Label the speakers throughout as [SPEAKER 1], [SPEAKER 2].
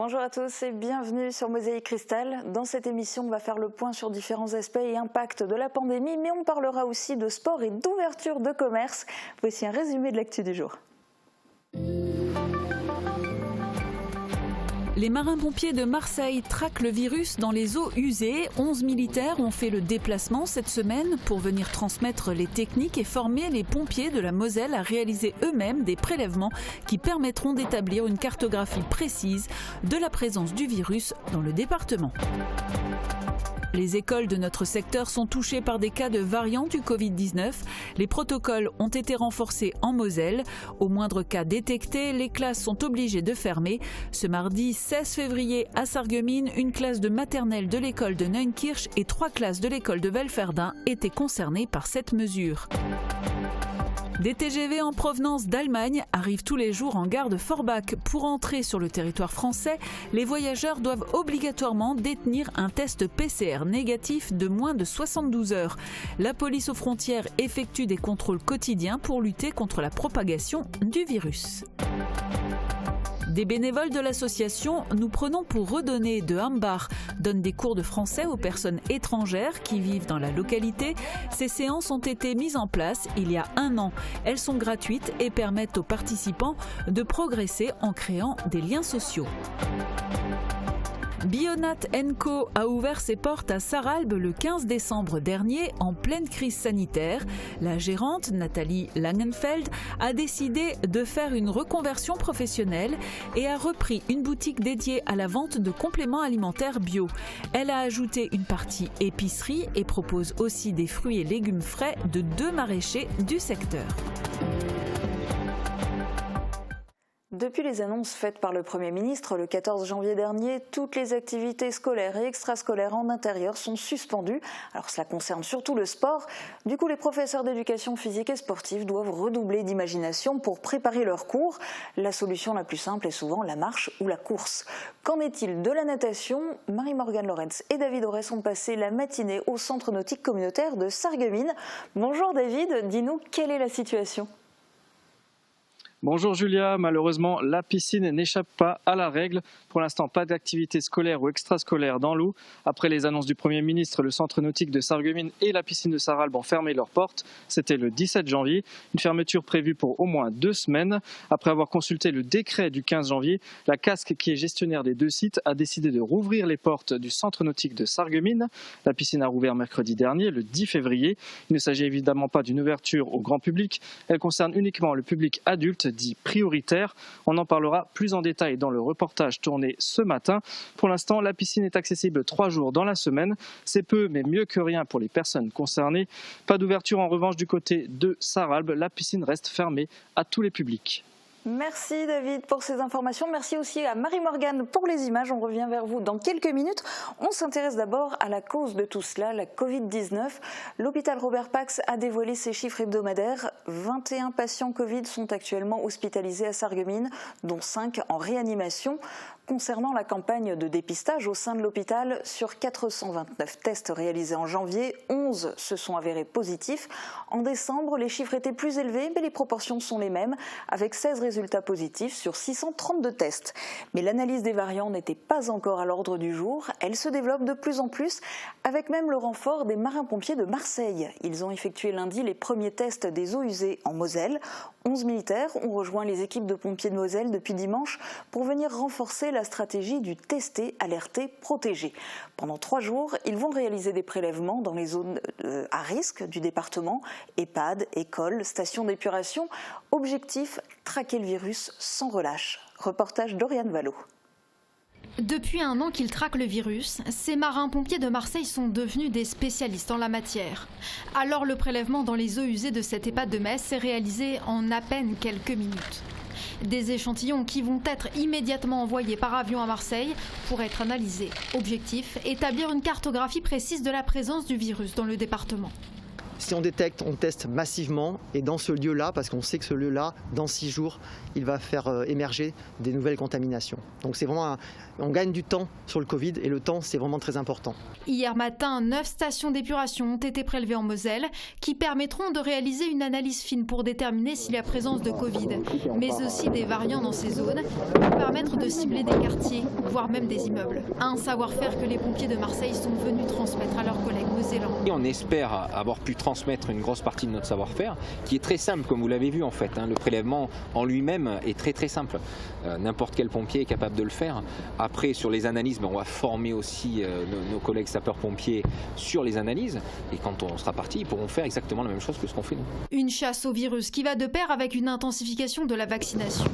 [SPEAKER 1] Bonjour à tous et bienvenue sur Mosaïque Cristal. Dans cette émission, on va faire le point sur différents aspects et impacts de la pandémie, mais on parlera aussi de sport et d'ouverture de commerce. Voici un résumé de l'actu du jour.
[SPEAKER 2] Les marins-pompiers de Marseille traquent le virus dans les eaux usées. 11 militaires ont fait le déplacement cette semaine pour venir transmettre les techniques et former les pompiers de la Moselle à réaliser eux-mêmes des prélèvements qui permettront d'établir une cartographie précise de la présence du virus dans le département. Les écoles de notre secteur sont touchées par des cas de variants du Covid-19. Les protocoles ont été renforcés en Moselle. Au moindre cas détecté, les classes sont obligées de fermer. Ce mardi 16 février à Sarreguemines, une classe de maternelle de l'école de Neunkirch et 3 classes de l'école de Welferdin étaient concernées par cette mesure. Des TGV en provenance d'Allemagne arrivent tous les jours en gare de Forbach. Pour entrer sur le territoire français, les voyageurs doivent obligatoirement détenir un test PCR négatif de moins de 72 heures. La police aux frontières effectue des contrôles quotidiens pour lutter contre la propagation du virus. Des bénévoles de l'association Nous prenons pour redonner de Hambach donnent des cours de français aux personnes étrangères qui vivent dans la localité. Ces séances ont été mises en place il y a 1 an. Elles sont gratuites et permettent aux participants de progresser en créant des liens sociaux. Bionat & Co a ouvert ses portes à Sarralbe le 15 décembre dernier en pleine crise sanitaire. La gérante, Nathalie Langenfeld, a décidé de faire une reconversion professionnelle et a repris une boutique dédiée à la vente de compléments alimentaires bio. Elle a ajouté une partie épicerie et propose aussi des fruits et légumes frais de 2 maraîchers du secteur.
[SPEAKER 1] Depuis les annonces faites par le Premier ministre le 14 janvier dernier, toutes les activités scolaires et extrascolaires en intérieur sont suspendues. Alors cela concerne surtout le sport. Du coup, les professeurs d'éducation physique et sportive doivent redoubler d'imagination pour préparer leurs cours. La solution la plus simple est souvent la marche ou la course. Qu'en est-il de la natation ? Marie-Morgane Lorenz et David Aurès ont passé la matinée au centre nautique communautaire de Sarreguemines. Bonjour David, dis-nous quelle est la situation ?
[SPEAKER 3] Bonjour Julia, malheureusement la piscine n'échappe pas à la règle. Pour l'instant, pas d'activité scolaire ou extrascolaire dans l'eau. Après les annonces du Premier ministre, le centre nautique de Sarreguemines et la piscine de Sarralbe ont fermé leurs portes. C'était le 17 janvier, une fermeture prévue pour au moins 2 semaines. Après avoir consulté le décret du 15 janvier, la Casque, qui est gestionnaire des 2 sites, a décidé de rouvrir les portes du centre nautique de Sarreguemines. La piscine a rouvert mercredi dernier, le 10 février. Il ne s'agit évidemment pas d'une ouverture au grand public. Elle concerne uniquement le public adulte, dit prioritaire. On en parlera plus en détail dans le reportage tourné ce matin. Pour l'instant, la piscine est accessible 3 jours dans la semaine. C'est peu, mais mieux que rien pour les personnes concernées. Pas d'ouverture en revanche du côté de Sarralbe. La piscine reste fermée à tous les publics.
[SPEAKER 1] Merci David pour ces informations. Merci aussi à Marie-Morgane pour les images. On revient vers vous dans quelques minutes. On s'intéresse d'abord à la cause de tout cela, la Covid-19. L'hôpital Robert Pax a dévoilé ses chiffres hebdomadaires. 21 patients Covid sont actuellement hospitalisés à Sarreguemines, dont 5 en réanimation. Concernant la campagne de dépistage au sein de l'hôpital, sur 429 tests réalisés en janvier, 11 se sont avérés positifs. En décembre, les chiffres étaient plus élevés, mais les proportions sont les mêmes, avec 16 résultats positifs sur 632 tests. Mais l'analyse des variants n'était pas encore à l'ordre du jour. Elle se développe de plus en plus, avec même le renfort des marins-pompiers de Marseille. Ils ont effectué lundi les premiers tests des eaux usées en Moselle. 11 militaires ont rejoint les équipes de pompiers de Moselle depuis dimanche pour venir renforcer la stratégie du tester, alerter, protéger. Pendant 3 jours, ils vont réaliser des prélèvements dans les zones à risque du département, EHPAD, écoles, stations d'épuration. Objectif, traquer le virus sans relâche. Reportage d'Oriane Vallot.
[SPEAKER 4] Depuis 1 an qu'ils traquent le virus, ces marins-pompiers de Marseille sont devenus des spécialistes en la matière. Alors le prélèvement dans les eaux usées de cette EHPAD de Metz est réalisé en à peine quelques minutes. Des échantillons qui vont être immédiatement envoyés par avion à Marseille pour être analysés. Objectif, établir une cartographie précise de la présence du virus dans le département.
[SPEAKER 5] C'est Si on détecte, on teste massivement et dans ce lieu-là, parce qu'on sait que ce lieu-là, dans 6 jours, il va faire émerger des nouvelles contaminations. Donc c'est vraiment, on gagne du temps sur le Covid et le temps c'est vraiment très important.
[SPEAKER 4] Hier matin, 9 stations d'épuration ont été prélevées en Moselle qui permettront de réaliser une analyse fine pour déterminer s'il y a présence de Covid, mais aussi des variants dans ces zones pour permettre de cibler des quartiers, voire même des immeubles. Un savoir-faire que les pompiers de Marseille sont venus transmettre à leurs collègues mosellans.
[SPEAKER 6] On espère avoir pu transmettre une grosse partie de notre savoir-faire, qui est très simple, comme vous l'avez vu en fait. Le prélèvement en lui-même est très très simple. N'importe quel pompier est capable de le faire. Après, sur les analyses, on va former aussi nos collègues sapeurs-pompiers sur les analyses. Et quand on sera parti, ils pourront faire exactement la même chose que ce qu'on fait nous.
[SPEAKER 4] Une chasse au virus qui va de pair avec une intensification de la vaccination.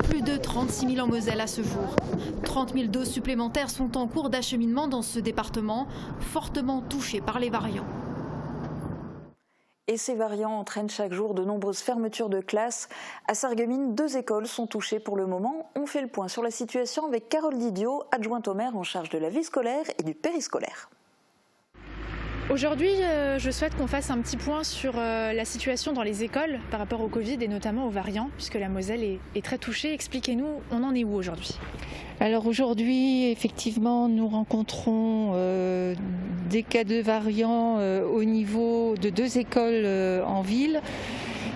[SPEAKER 4] Plus de 36 000 en Moselle à ce jour. 30 000 doses supplémentaires sont en cours d'acheminement dans ce département, fortement touché par les variants.
[SPEAKER 1] Et ces variants entraînent chaque jour de nombreuses fermetures de classes. À Sarreguemines, 2 écoles sont touchées pour le moment. On fait le point sur la situation avec Carole Didio, adjointe au maire en charge de la vie scolaire et du périscolaire.
[SPEAKER 7] Aujourd'hui, je souhaite qu'on fasse un petit point sur la situation dans les écoles par rapport au Covid et notamment aux variants, puisque la Moselle est très touchée. Expliquez-nous, on en est où aujourd'hui ?
[SPEAKER 8] Alors aujourd'hui, effectivement, nous rencontrons des cas de variants au niveau de 2 écoles en ville.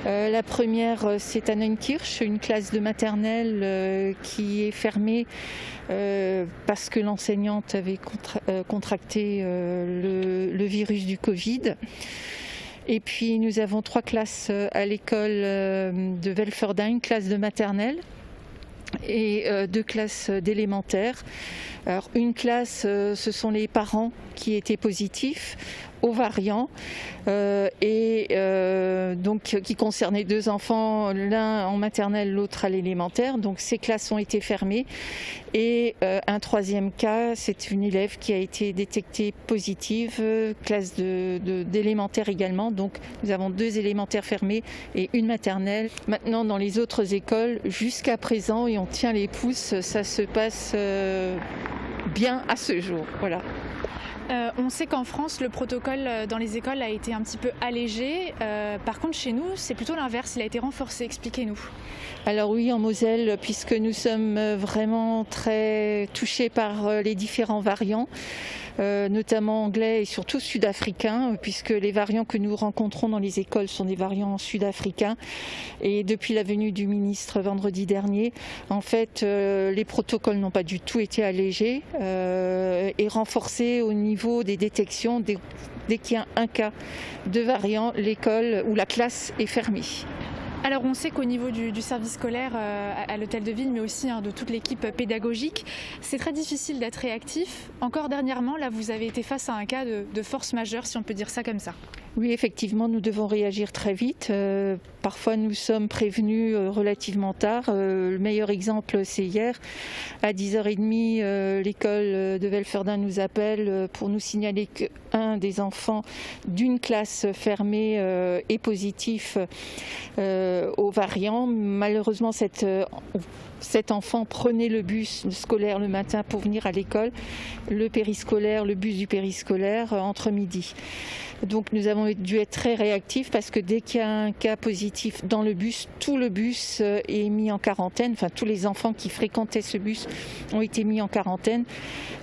[SPEAKER 8] La première, c'est à Neunkirch, une classe de maternelle qui est fermée parce que l'enseignante avait contracté le virus du Covid. Et puis nous avons 3 classes à l'école de Welferdin, une classe de maternelle et 2 classes d'élémentaire. Alors une classe, ce sont les parents qui étaient positifs aux variants donc qui concernait 2 enfants, l'un en maternelle, l'autre à l'élémentaire. Donc ces classes ont été fermées. Et un 3e cas, c'est une élève qui a été détectée positive, classe d'élémentaire également. Donc nous avons 2 élémentaires fermés et une maternelle. Maintenant dans les autres écoles, jusqu'à présent, et on tient les pouces, ça se passe bien à ce jour. Voilà.
[SPEAKER 7] On sait qu'en France, le protocole dans les écoles a été un petit peu allégé. Par contre, chez nous, c'est plutôt l'inverse. Il a été renforcé. Expliquez-nous.
[SPEAKER 8] Alors oui, en Moselle, puisque nous sommes vraiment très touchés par les différents variants, notamment anglais et surtout sud-africains, puisque les variants que nous rencontrons dans les écoles sont des variants sud-africains. Et depuis la venue du ministre vendredi dernier, en fait, les protocoles n'ont pas du tout été allégés et renforcés au niveau des détections. Dès qu'il y a un cas de variant, l'école ou la classe est fermée.
[SPEAKER 7] Alors on sait qu'au niveau du service scolaire à l'hôtel de ville, mais aussi de toute l'équipe pédagogique, c'est très difficile d'être réactif. Encore dernièrement, là, vous avez été face à un cas de force majeure, si on peut dire ça comme ça.
[SPEAKER 8] Oui, effectivement, nous devons réagir très vite. Parfois, nous sommes prévenus relativement tard. Le meilleur exemple, c'est hier. À 10h30, l'école de Welferdin nous appelle pour nous signaler qu'un des enfants d'une classe fermée est positif aux variants. Malheureusement, cet enfant prenait le bus scolaire le matin pour venir à l'école, le bus du périscolaire entre midi. Donc nous avons dû être très réactifs parce que dès qu'il y a un cas positif dans le bus, tout le bus est mis en quarantaine. Enfin, tous les enfants qui fréquentaient ce bus ont été mis en quarantaine.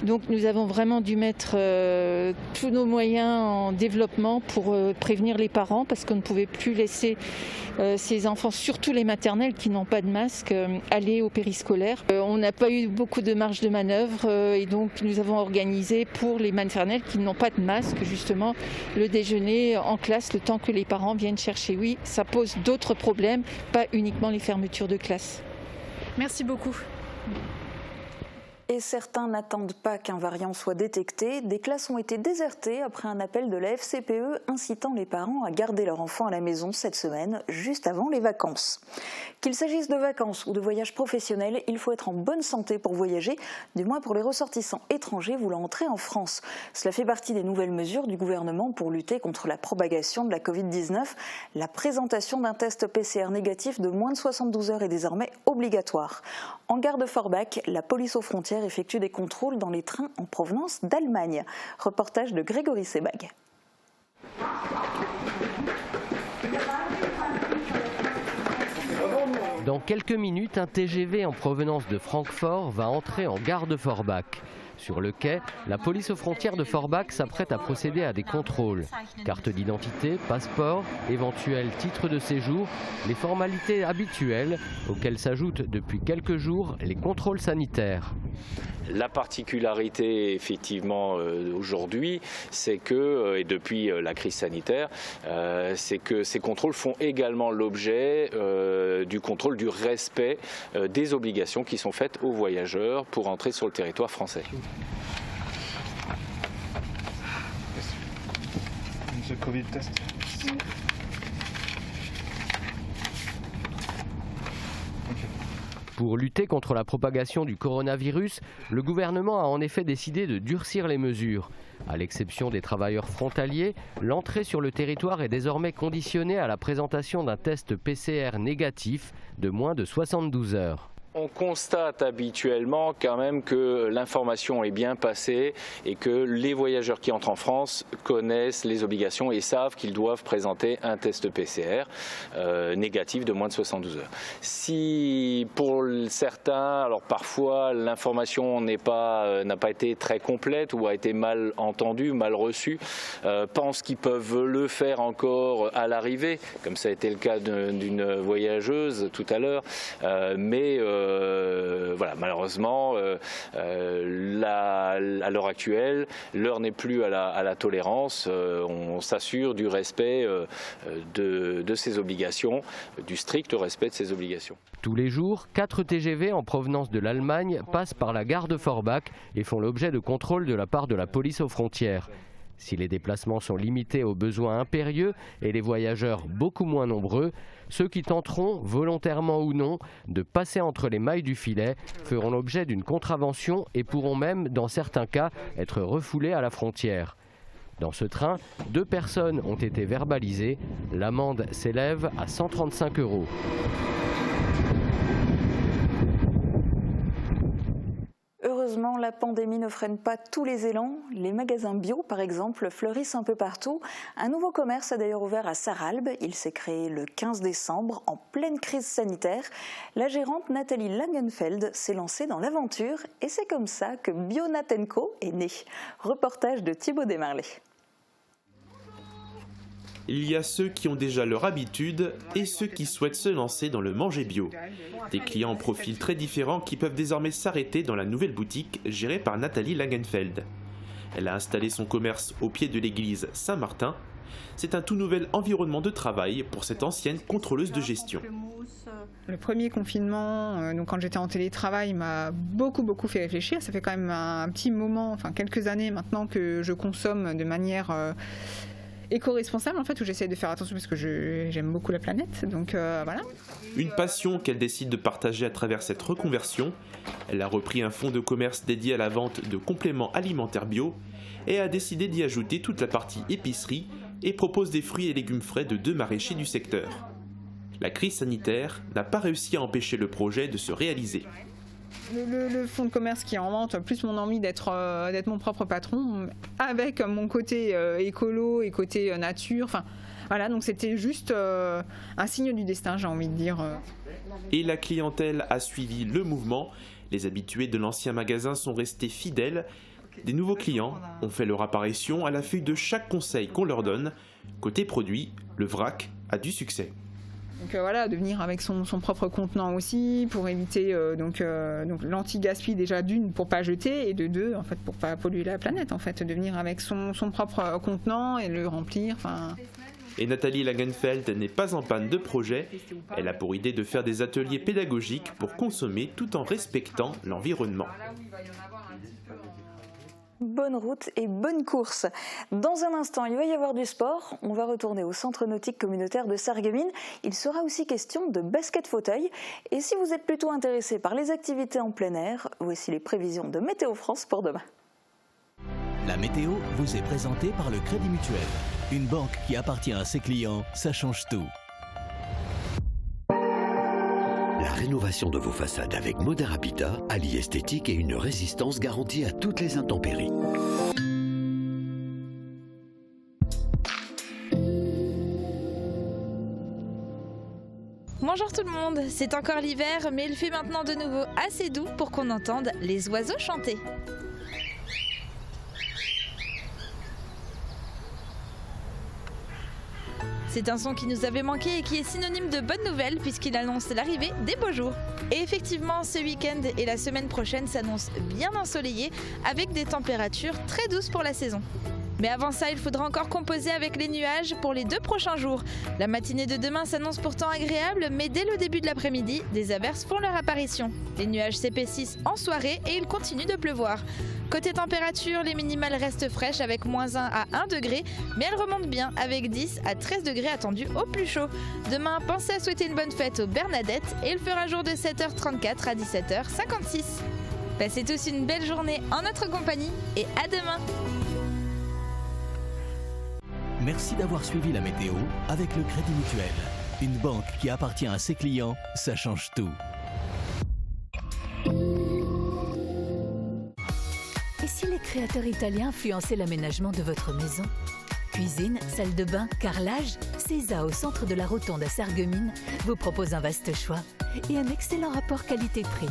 [SPEAKER 8] Donc nous avons vraiment dû mettre tous nos moyens en développement pour prévenir les parents parce qu'on ne pouvait plus laisser ces enfants, surtout les maternelles qui n'ont pas de masque, aller au périscolaire. On n'a pas eu beaucoup de marge de manœuvre et donc nous avons organisé pour les maternelles qui n'ont pas de masque justement le déjeuner en classe le temps que les parents viennent chercher. Oui, ça pose d'autres problèmes, pas uniquement les fermetures de classe.
[SPEAKER 7] Merci beaucoup.
[SPEAKER 1] Et certains n'attendent pas qu'un variant soit détecté. Des classes ont été désertées après un appel de la FCPE incitant les parents à garder leur enfant à la maison cette semaine, juste avant les vacances. Qu'il s'agisse de vacances ou de voyages professionnels, il faut être en bonne santé pour voyager, du moins pour les ressortissants étrangers voulant entrer en France. Cela fait partie des nouvelles mesures du gouvernement pour lutter contre la propagation de la Covid-19. La présentation d'un test PCR négatif de moins de 72 heures est désormais obligatoire. En gare de Forbach, la police aux frontières effectue des contrôles dans les trains en provenance d'Allemagne. Reportage de Grégory Sebag.
[SPEAKER 9] Dans quelques minutes, un TGV en provenance de Francfort va entrer en gare de Forbach. Sur le quai, la police aux frontières de Forbach s'apprête à procéder à des contrôles. Carte d'identité, passeport, éventuel titre de séjour, les formalités habituelles auxquelles s'ajoutent depuis quelques jours les contrôles sanitaires.
[SPEAKER 10] La particularité effectivement aujourd'hui, c'est que, et depuis la crise sanitaire, c'est que ces contrôles font également l'objet du contrôle du respect des obligations qui sont faites aux voyageurs pour entrer sur le territoire français.
[SPEAKER 3] Covid test.
[SPEAKER 9] Pour lutter contre la propagation du coronavirus, le gouvernement a en effet décidé de durcir les mesures. À l'exception des travailleurs frontaliers, l'entrée sur le territoire est désormais conditionnée à la présentation d'un test PCR négatif de moins de 72 heures.
[SPEAKER 10] On constate habituellement quand même que l'information est bien passée et que les voyageurs qui entrent en France connaissent les obligations et savent qu'ils doivent présenter un test PCR négatif de moins de 72 heures. Si pour certains, alors parfois l'information n'a pas été très complète ou a été mal entendue, mal reçue, pensent qu'ils peuvent le faire encore à l'arrivée, comme ça a été le cas d'une voyageuse tout à l'heure, mais voilà, malheureusement, à l'heure actuelle, l'heure n'est plus à la tolérance. On s'assure du respect de ses obligations, du strict respect de ses obligations.
[SPEAKER 9] Tous les jours, 4 TGV en provenance de l'Allemagne passent par la gare de Forbach et font l'objet de contrôles de la part de la police aux frontières. Si les déplacements sont limités aux besoins impérieux et les voyageurs beaucoup moins nombreux, ceux qui tenteront, volontairement ou non, de passer entre les mailles du filet feront l'objet d'une contravention et pourront même, dans certains cas, être refoulés à la frontière. Dans ce train, 2 personnes ont été verbalisées. L'amende s'élève à 135 €.
[SPEAKER 1] Heureusement, la pandémie ne freine pas tous les élans. Les magasins bio, par exemple, fleurissent un peu partout. Un nouveau commerce a d'ailleurs ouvert à Sarralbe. Il s'est créé le 15 décembre, en pleine crise sanitaire. La gérante Nathalie Langenfeld s'est lancée dans l'aventure et c'est comme ça que Bionatenco est né. Reportage de Thibaut Desmarlais.
[SPEAKER 11] Il y a ceux qui ont déjà leur habitude et ceux qui souhaitent se lancer dans le manger bio. Des clients en profil très différents qui peuvent désormais s'arrêter dans la nouvelle boutique gérée par Nathalie Langenfeld. Elle a installé son commerce au pied de l'église Saint-Martin. C'est un tout nouvel environnement de travail pour cette ancienne contrôleuse de gestion.
[SPEAKER 12] Le premier confinement, donc quand j'étais en télétravail, m'a beaucoup fait réfléchir. Ça fait quand même un petit moment, enfin quelques années maintenant que je consomme de manière éco-responsable en fait, où j'essaie de faire attention parce que j'aime beaucoup la planète, donc voilà.
[SPEAKER 11] Une passion qu'elle décide de partager à travers cette reconversion. Elle a repris un fonds de commerce dédié à la vente de compléments alimentaires bio et a décidé d'y ajouter toute la partie épicerie et propose des fruits et légumes frais de 2 maraîchers du secteur. La crise sanitaire n'a pas réussi à empêcher le projet de se réaliser.
[SPEAKER 12] Le fonds de commerce qui est en vente, plus mon envie d'être mon propre patron, avec mon côté écolo et côté nature. Enfin, voilà, donc c'était juste un signe du destin, j'ai envie de dire.
[SPEAKER 11] Et la clientèle a suivi le mouvement. Les habitués de l'ancien magasin sont restés fidèles. Des nouveaux clients ont fait leur apparition à l'affût de chaque conseil qu'on leur donne. Côté produit, le vrac a du succès.
[SPEAKER 12] Donc voilà, de venir avec son propre contenant aussi, pour éviter donc l'anti-gaspi déjà d'une, pour pas jeter, et de 2, en fait, pour pas polluer la planète, en fait, de venir avec son propre contenant et le remplir.
[SPEAKER 11] Et Nathalie Langenfeld n'est pas en panne de projet. Elle a pour idée de faire des ateliers pédagogiques pour consommer tout en respectant l'environnement.
[SPEAKER 1] Bonne route et bonne course. Dans un instant, il va y avoir du sport. On va retourner au centre nautique communautaire de Sarreguemines. Il sera aussi question de basket fauteuil. Et si vous êtes plutôt intéressé par les activités en plein air, voici les prévisions de Météo France pour demain.
[SPEAKER 13] La météo vous est présentée par le Crédit Mutuel. Une banque qui appartient à ses clients, ça change tout.
[SPEAKER 14] La rénovation de vos façades avec Modern Habitat allie esthétique et une résistance garantie à toutes les intempéries.
[SPEAKER 15] Bonjour tout le monde, c'est encore l'hiver, mais il fait maintenant de nouveau assez doux pour qu'on entende les oiseaux chanter. C'est un son qui nous avait manqué et qui est synonyme de bonnes nouvelles puisqu'il annonce l'arrivée des beaux jours. Et effectivement, ce week-end et la semaine prochaine s'annoncent bien ensoleillés avec des températures très douces pour la saison. Mais avant ça, il faudra encore composer avec les nuages pour les 2 prochains jours. La matinée de demain s'annonce pourtant agréable, mais dès le début de l'après-midi, des averses font leur apparition. Les nuages s'épaississent en soirée et il continue de pleuvoir. Côté température, les minimales restent fraîches avec -1 à 1 degré, mais elles remontent bien avec 10 à 13 degrés attendus au plus chaud. Demain, pensez à souhaiter une bonne fête aux Bernadettes et il fera jour de 7h34 à 17h56. Passez tous une belle journée en notre compagnie et à demain!
[SPEAKER 13] Merci d'avoir suivi la météo avec le Crédit Mutuel. Une banque qui appartient à ses clients, ça change tout.
[SPEAKER 2] Et si les créateurs italiens influençaient l'aménagement de votre maison? Cuisine, salle de bain, carrelage, Cesa au centre de la Rotonde à Sarreguemines vous propose un vaste choix et un excellent rapport qualité-prix.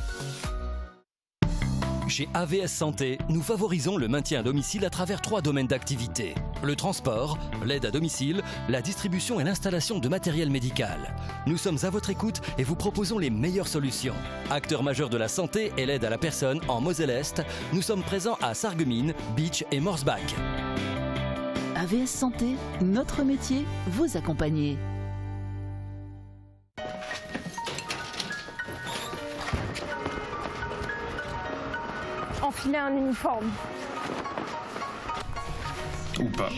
[SPEAKER 16] Chez AVS Santé, nous favorisons le maintien à domicile à travers 3 domaines d'activité. Le transport, l'aide à domicile, la distribution et l'installation de matériel médical. Nous sommes à votre écoute et vous proposons les meilleures solutions. Acteur majeur de la santé et l'aide à la personne en Moselle-Est, nous sommes présents à Sarreguemines, Beach et Morsbach.
[SPEAKER 2] AVS Santé, notre métier, vous accompagner.
[SPEAKER 17] Enfiler un uniforme.
[SPEAKER 18] Ou pas.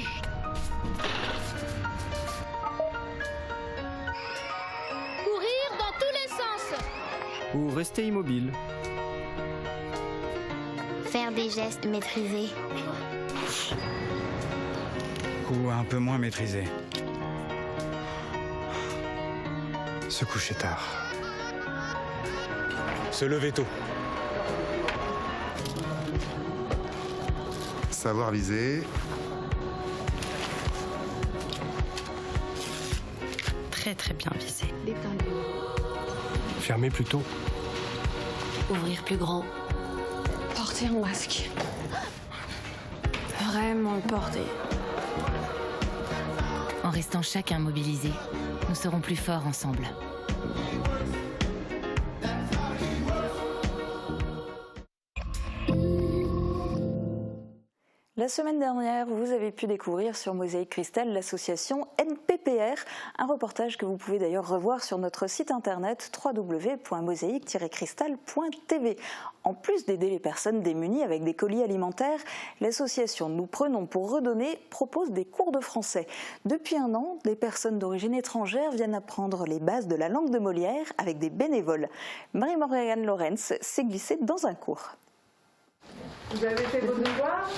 [SPEAKER 17] Courir dans tous les sens.
[SPEAKER 18] Ou rester immobile.
[SPEAKER 19] Faire des gestes maîtrisés.
[SPEAKER 18] Ou un peu moins maîtrisé. Se coucher tard. Se lever tôt.
[SPEAKER 20] Savoir viser.
[SPEAKER 21] Très bien visé.
[SPEAKER 18] Fermer plus tôt.
[SPEAKER 21] Ouvrir plus grand.
[SPEAKER 17] Porter un masque. Vraiment le porter.
[SPEAKER 21] En restant chacun mobilisé, nous serons plus forts ensemble.
[SPEAKER 1] La semaine dernière, vous avez pu découvrir sur Mosaïque Cristal l'association NPPR, un reportage que vous pouvez d'ailleurs revoir sur notre site internet www.mosaïque-cristal.tv. En plus d'aider les personnes démunies avec des colis alimentaires, l'association Nous Prenons pour Redonner propose des cours de français. Depuis 1 an, des personnes d'origine étrangère viennent apprendre les bases de la langue de Molière avec des bénévoles. Marie-Morgane Lorenz s'est glissée dans un cours.
[SPEAKER 22] Vous avez fait vos devoirs?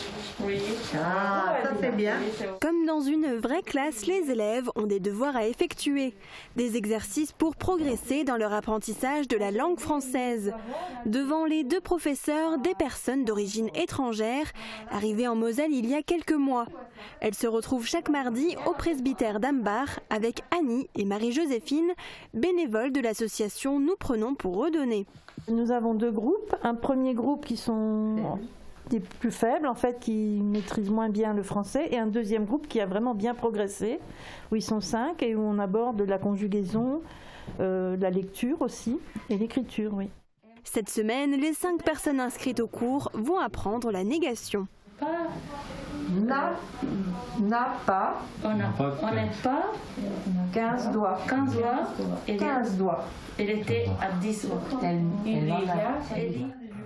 [SPEAKER 23] Oui. Ah, ça c'est bien.
[SPEAKER 24] Comme dans une vraie classe, les élèves ont des devoirs à effectuer, des exercices pour progresser dans leur apprentissage de la langue française. Devant les 2 professeurs, des personnes d'origine étrangère, arrivées en Moselle il y a quelques mois. Elles se retrouvent chaque mardi au presbytère d'Ambach avec Annie et Marie-Joséphine, bénévoles de l'association Nous Prenons pour Redonner.
[SPEAKER 23] Nous avons 2 groupes. Un premier groupe qui sont des plus faibles, en fait, qui maîtrisent moins bien le français, et un deuxième groupe qui a vraiment bien progressé, où ils sont 5 et où on aborde la conjugaison, la lecture aussi, et l'écriture, oui.
[SPEAKER 24] Cette semaine, les 5 personnes inscrites au cours vont apprendre la négation.
[SPEAKER 23] N'a pas.
[SPEAKER 22] On n'est pas.
[SPEAKER 23] 15 doigts.
[SPEAKER 22] 15 doigts.
[SPEAKER 23] 15 doigts.
[SPEAKER 22] Elle était à 10 doigts.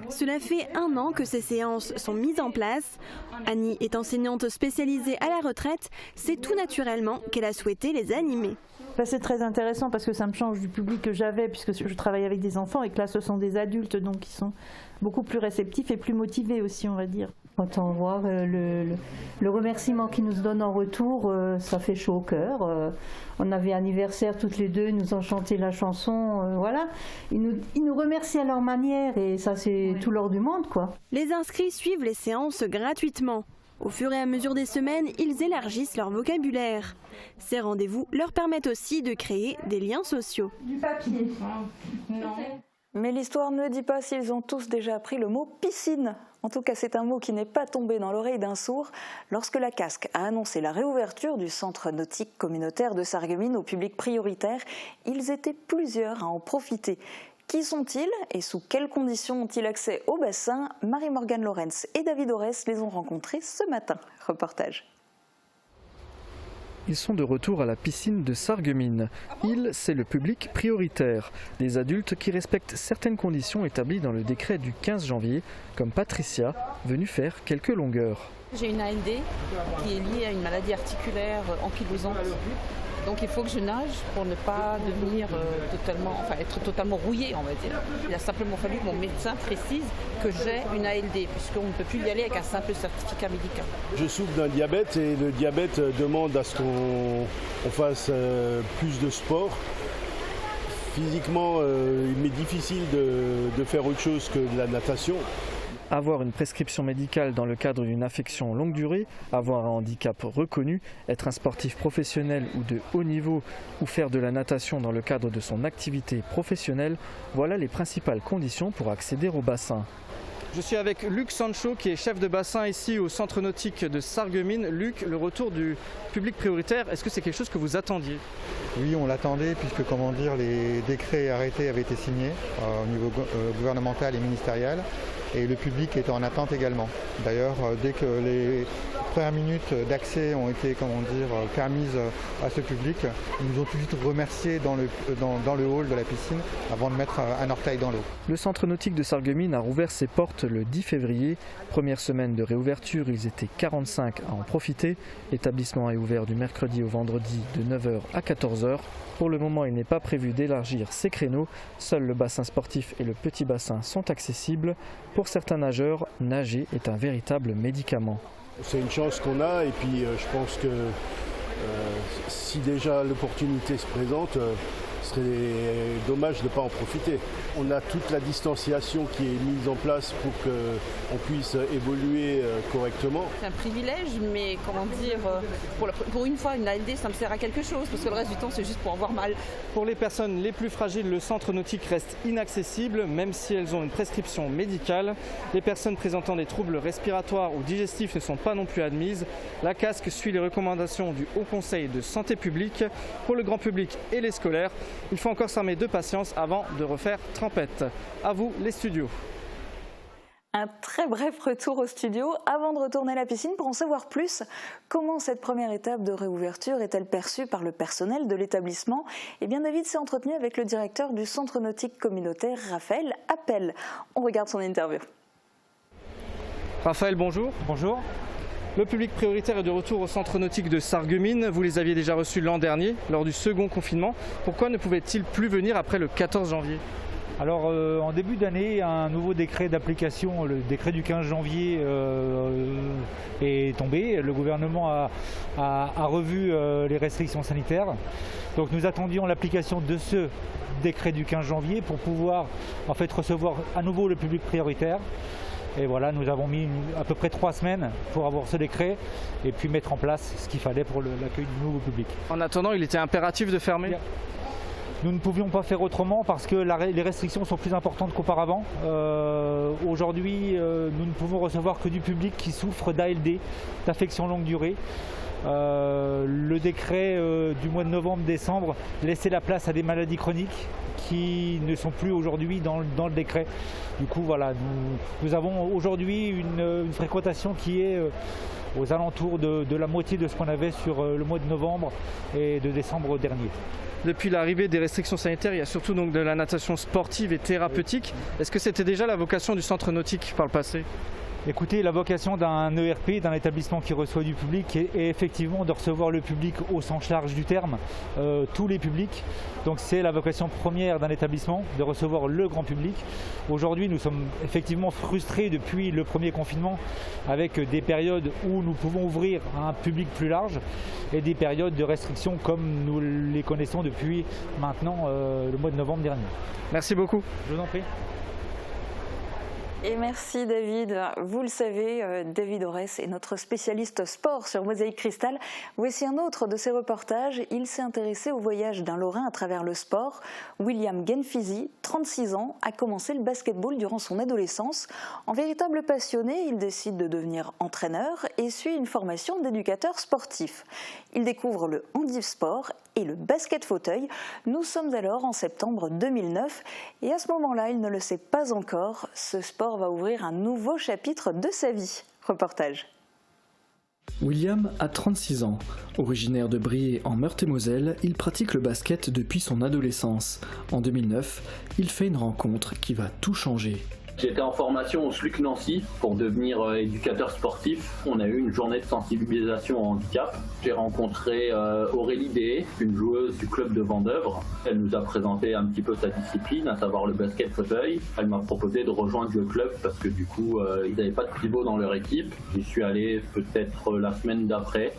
[SPEAKER 24] Cela fait 1 an que ces séances sont mises en place. Annie est enseignante spécialisée à la retraite. C'est tout naturellement qu'elle a souhaité les animer.
[SPEAKER 23] C'est très intéressant parce que ça me change du public que j'avais, puisque je travaille avec des enfants et que là ce sont des adultes, donc qui sont beaucoup plus réceptifs et plus motivés aussi, on va dire. Quand on voit le remerciement qu'ils nous donnent en retour, ça fait chaud au cœur. On avait anniversaire toutes les 2, ils nous ont chanté la chanson, voilà. Ils nous remercient à leur manière et ça c'est tout l'or du monde, quoi.
[SPEAKER 24] Les inscrits suivent les séances gratuitement. Au fur et à mesure des semaines, ils élargissent leur vocabulaire. Ces rendez-vous leur permettent aussi de créer des liens sociaux.
[SPEAKER 22] Du papier. Non.
[SPEAKER 1] Mais l'histoire ne dit pas s'ils ont tous déjà appris le mot piscine. En tout cas, c'est un mot qui n'est pas tombé dans l'oreille d'un sourd lorsque la Casques a annoncé la réouverture du centre nautique communautaire de Sarreguemines au public prioritaire. Ils étaient plusieurs à en profiter. Qui sont-ils et sous quelles conditions ont-ils accès au bassin? Marie-Morgane Lorenz et David Orès les ont rencontrés ce matin. Reportage.
[SPEAKER 3] Ils sont de retour à la piscine de Sarreguemines. Ils, c'est le public prioritaire. Des adultes qui respectent certaines conditions établies dans le décret du 15 janvier, comme Patricia, venue faire quelques longueurs.
[SPEAKER 4] J'ai une ALD qui est liée à une maladie articulaire ankylosante. Donc il faut que je nage pour ne pas devenir être totalement rouillé, on va dire. Il a simplement fallu que mon médecin précise que j'ai une ALD, puisqu'on ne peut plus y aller avec un simple certificat médical.
[SPEAKER 5] Je souffre d'un diabète et le diabète demande à ce qu'on fasse plus de sport. Physiquement, il m'est difficile de faire autre chose que de la natation.
[SPEAKER 3] Avoir une prescription médicale dans le cadre d'une affection longue durée, avoir un handicap reconnu, être un sportif professionnel ou de haut niveau ou faire de la natation dans le cadre de son activité professionnelle, voilà les principales conditions pour accéder au bassin. Je suis avec Luc Sancho qui est chef de bassin ici au centre nautique de Sarreguemines. Luc, le retour du public prioritaire, est-ce que c'est quelque chose que vous attendiez?
[SPEAKER 6] Oui, on l'attendait puisque les décrets et arrêtés avaient été signés au niveau gouvernemental et ministériel et le public était en attente également. D'ailleurs, dès que les premières minutes d'accès ont été permises à ce public, ils nous ont tout de suite remerciés dans le hall de la piscine avant de mettre un orteil dans l'eau.
[SPEAKER 3] Le centre nautique de Sarreguemines a rouvert ses portes le 10 février. Première semaine de réouverture, ils étaient 45 à en profiter. L'établissement est ouvert du mercredi au vendredi de 9h à 14h. Pour le moment, il n'est pas prévu d'élargir ces créneaux. Seul le bassin sportif et le petit bassin sont accessibles. Pour certains nageurs, nager est un véritable médicament.
[SPEAKER 5] C'est une chance qu'on a et puis je pense que si déjà l'opportunité se présente, ce serait dommage de ne pas en profiter. On a toute la distanciation qui est mise en place pour qu'on puisse évoluer correctement.
[SPEAKER 4] C'est un privilège, mais pour une fois, une ALD, ça me sert à quelque chose, parce que le reste du temps, c'est juste pour avoir mal.
[SPEAKER 3] Pour les personnes les plus fragiles, le centre nautique reste inaccessible, même si elles ont une prescription médicale. Les personnes présentant des troubles respiratoires ou digestifs ne sont pas non plus admises. La Casques suit les recommandations du Haut Conseil de santé publique. Pour le grand public et les scolaires, il faut encore s'armer de patience avant de refaire trempette. À vous les studios.
[SPEAKER 1] Un très bref retour au studio avant de retourner à la piscine pour en savoir plus. Comment cette première étape de réouverture est-elle perçue par le personnel de l'établissement? Eh bien, David s'est entretenu avec le directeur du centre nautique communautaire, Raphaël Appel. On regarde son interview.
[SPEAKER 3] Raphaël, bonjour.
[SPEAKER 20] Bonjour.
[SPEAKER 3] Le public prioritaire est de retour au centre nautique de Sarreguemines. Vous les aviez déjà reçus l'an dernier, lors du second confinement. Pourquoi ne pouvaient-ils plus venir après le 14 janvier ?
[SPEAKER 20] Alors en début d'année, un nouveau décret d'application, le décret du 15 janvier est tombé. Le gouvernement a revu les restrictions sanitaires. Donc nous attendions l'application de ce décret du 15 janvier pour pouvoir en fait recevoir à nouveau le public prioritaire. Et voilà, nous avons mis à peu près 3 semaines pour avoir ce décret et puis mettre en place ce qu'il fallait pour l'accueil du nouveau public.
[SPEAKER 3] En attendant, il était impératif de fermer ?
[SPEAKER 20] Nous ne pouvions pas faire autrement parce que les restrictions sont plus importantes qu'auparavant. Aujourd'hui, nous ne pouvons recevoir que du public qui souffre d'ALD, d'affection longue durée. Le décret du mois de novembre-décembre laissait la place à des maladies chroniques qui ne sont plus aujourd'hui dans le décret. Du coup, voilà, nous avons aujourd'hui une fréquentation qui est aux alentours de la moitié de ce qu'on avait sur le mois de novembre et de décembre dernier.
[SPEAKER 3] Depuis l'arrivée des restrictions sanitaires, il y a surtout donc de la natation sportive et thérapeutique. Est-ce que c'était déjà la vocation du centre nautique par le passé ?
[SPEAKER 20] Écoutez, la vocation d'un ERP, d'un établissement qui reçoit du public, est effectivement de recevoir le public au sens large du terme, tous les publics. Donc c'est la vocation première d'un établissement, de recevoir le grand public. Aujourd'hui, nous sommes effectivement frustrés depuis le premier confinement avec des périodes où nous pouvons ouvrir à un public plus large et des périodes de restrictions comme nous les connaissons depuis maintenant le mois de novembre dernier.
[SPEAKER 3] Merci beaucoup.
[SPEAKER 20] Je vous en prie.
[SPEAKER 1] Et merci David. Vous le savez, David Orès est notre spécialiste sport sur Mosaïque Cristal. Voici un autre de ses reportages. Il s'est intéressé au voyage d'un Lorrain à travers le sport. William Genfizi, 36 ans, a commencé le basketball durant son adolescence. En véritable passionné, il décide de devenir entraîneur et suit une formation d'éducateur sportif. Il découvre le handisport et le basket fauteuil. Nous sommes alors en septembre 2009 et à ce moment-là, il ne le sait pas encore. Ce sport va ouvrir un nouveau chapitre de sa vie. Reportage.
[SPEAKER 3] William a 36 ans. Originaire de Briey en Meurthe-et-Moselle, il pratique le basket depuis son adolescence. En 2009, il fait une rencontre qui va tout changer.
[SPEAKER 7] J'étais en formation au SLUC Nancy pour devenir éducateur sportif. On a eu une journée de sensibilisation au handicap. J'ai rencontré Aurélie Déé, une joueuse du club de Vendeuvre. Elle nous a présenté un petit peu sa discipline, à savoir le basket fauteuil. Elle m'a proposé de rejoindre le club parce que du coup, ils n'avaient pas de pivot dans leur équipe. J'y suis allé peut-être la semaine d'après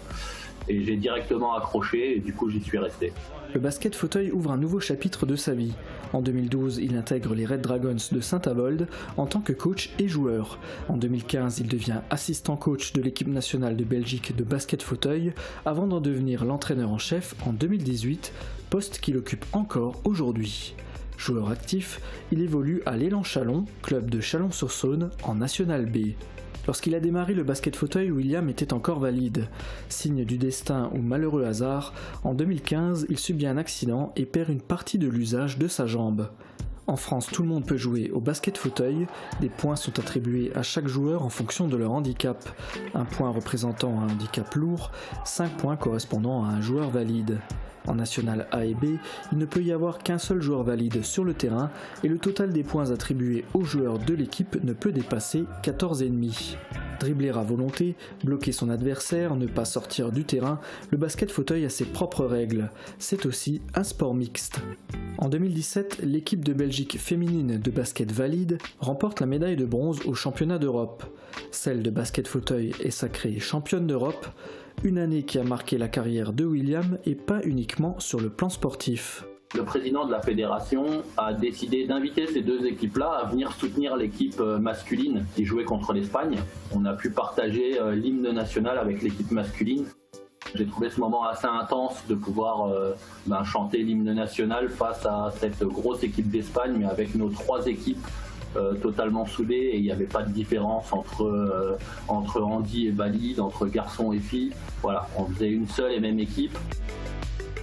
[SPEAKER 7] et j'ai directement accroché et du coup, j'y suis resté.
[SPEAKER 3] Le basket fauteuil ouvre un nouveau chapitre de sa vie. En 2012, il intègre les Red Dragons de Saint-Avold en tant que coach et joueur. En 2015, il devient assistant coach de l'équipe nationale de Belgique de basket fauteuil avant d'en devenir l'entraîneur en chef en 2018, poste qu'il occupe encore aujourd'hui. Joueur actif, il évolue à l'Élan Chalon, club de Chalon-sur-Saône en National B. Lorsqu'il a démarré le basket fauteuil, William était encore valide. Signe du destin ou malheureux hasard, en 2015, il subit un accident et perd une partie de l'usage de sa jambe. En France, tout le monde peut jouer au basket fauteuil. Des points sont attribués à chaque joueur en fonction de leur handicap. Un point représentant un handicap lourd, 5 points correspondant à un joueur valide. En National A et B, il ne peut y avoir qu'un seul joueur valide sur le terrain et le total des points attribués aux joueurs de l'équipe ne peut dépasser 14,5. Dribbler à volonté, bloquer son adversaire, ne pas sortir du terrain, le basket fauteuil a ses propres règles. C'est aussi un sport mixte. En 2017, l'équipe de Belgique féminine de basket valide remporte la médaille de bronze au championnat d'Europe. Celle de basket fauteuil est sacrée championne d'Europe. Une année qui a marqué la carrière de William et pas uniquement sur le plan sportif.
[SPEAKER 7] Le président de la fédération a décidé d'inviter ces deux équipes-là à venir soutenir l'équipe masculine qui jouait contre l'Espagne. On a pu partager l'hymne national avec l'équipe masculine. J'ai trouvé ce moment assez intense de pouvoir chanter l'hymne national face à cette grosse équipe d'Espagne, mais avec nos 3 équipes totalement soudées et il n'y avait pas de différence entre handi et valide, entre garçons et filles. Voilà, on faisait une seule et même équipe.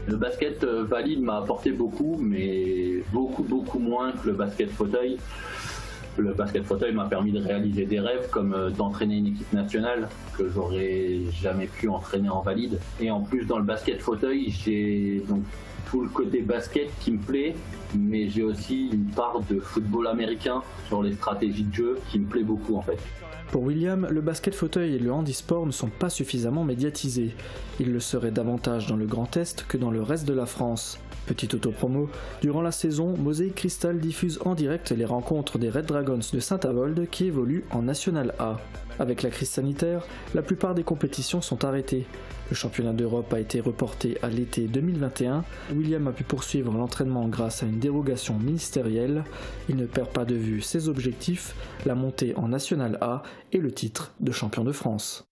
[SPEAKER 7] Le basket valide m'a apporté beaucoup, mais beaucoup moins que le basket fauteuil. Le basket fauteuil m'a permis de réaliser des rêves comme d'entraîner une équipe nationale que j'aurais jamais pu entraîner en valide. Et en plus dans le basket fauteuil, j'ai donc tout le côté basket qui me plaît, mais j'ai aussi une part de football américain sur les stratégies de jeu qui me plaît beaucoup en fait.
[SPEAKER 3] Pour William, le basket fauteuil et le handisport ne sont pas suffisamment médiatisés. Ils le seraient davantage dans le Grand Est que dans le reste de la France. Petite autopromo, durant la saison, Mosaïque Cristal diffuse en direct les rencontres des Red Dragons de Saint-Avold qui évoluent en National A. Avec la crise sanitaire, la plupart des compétitions sont arrêtées. Le championnat d'Europe a été reporté à l'été 2021. William a pu poursuivre l'entraînement grâce à une dérogation ministérielle. Il ne perd pas de vue ses objectifs, la montée en National A et le titre de champion de France.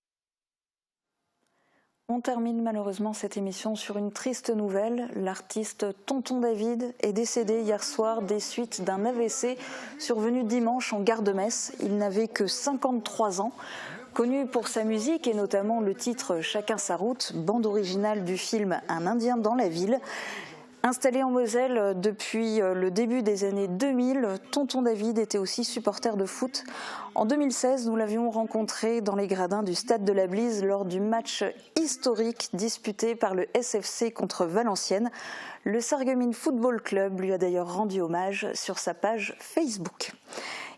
[SPEAKER 1] On termine malheureusement cette émission sur une triste nouvelle. L'artiste Tonton David est décédé hier soir des suites d'un AVC survenu dimanche en gare de Metz. Il n'avait que 53 ans. Connu pour sa musique et notamment le titre « Chacun sa route », bande originale du film « Un Indien dans la ville ». Installé en Moselle depuis le début des années 2000, Tonton David était aussi supporter de foot. En 2016, nous l'avions rencontré dans les gradins du Stade de la Blise lors du match historique disputé par le SFC contre Valenciennes. Le Sarreguemines Football Club lui a d'ailleurs rendu hommage sur sa page Facebook.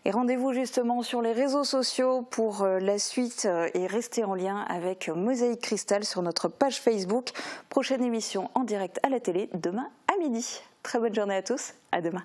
[SPEAKER 1] Et rendez-vous justement sur les réseaux sociaux pour la suite et rester en lien avec Mosaïque Cristal sur notre page Facebook. Prochaine émission en direct à la télé demain à midi. Très bonne journée à tous, à demain.